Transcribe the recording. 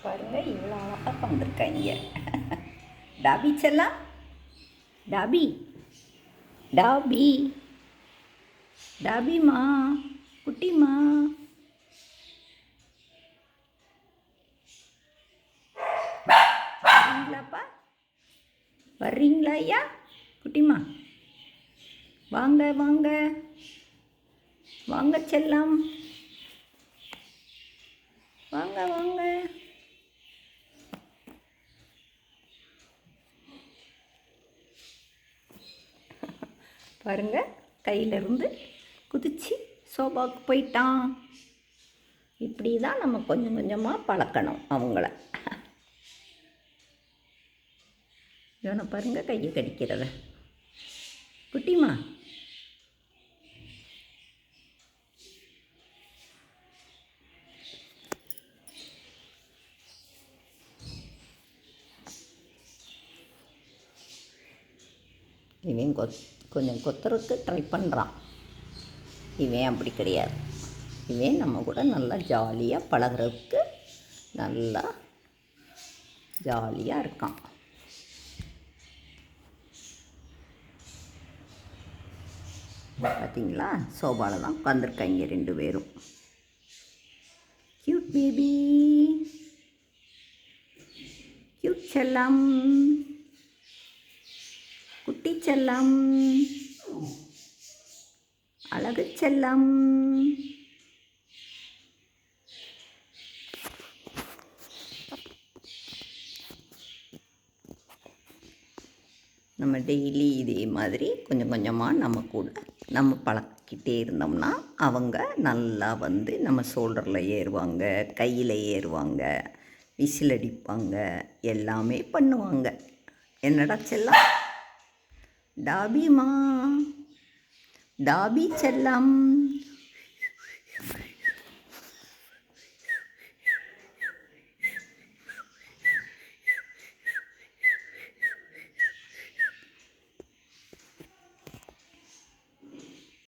பாருங்கள் இவ்வளோ அழகாக வந்திருக்காங்க. டாபி செல்லாம், டாபி டாபி டாபிமா, குட்டிமா, வர்றீங்களாப்பா? வர்றீங்களா ஐயா? குட்டிமா வாங்க வாங்க வாங்க செல்லம், வாங்க வாங்க. பாருங்க கையிலிருந்து குதிச்சு சோபாவுக்கு போயிட்டான். இப்படி தான் நம்ம கொஞ்சம் கொஞ்சமாக பழக்கணும் அவங்கள. இவனை பாருங்க கையை கடிக்கிறத. குட்டிமா இவன் கொஞ்சம் கொத்துறதுக்கு ட்ரை பண்ணுறான். இவன் அப்படி கிடையாது. இவன் நம்ம கூட நல்லா ஜாலியாக பழகிறதுக்கு நல்லா ஜாலியாக இருக்கான். பார்த்தீங்களா, சோபாவில் தான் உட்காந்துருக்காங்க 2 பேரும். கியூட் பேபி, கியூட் செல்லம், குட்டி செல்லம், அழகு செல்லம். நம்ம டெய்லி இதே மாதிரி கொஞ்சம் கொஞ்சமாக நம்ம பழக்கிட்டே இருந்தோம்னா அவங்க நல்லா வந்து நம்ம ஷோல்டரில் ஏறுவாங்க, கையில் ஏறுவாங்க, விசில் அடிப்பாங்க, எல்லாமே பண்ணுவாங்க. என்னடா செல்லம்? டாபிமா, டாபி செல்லம்.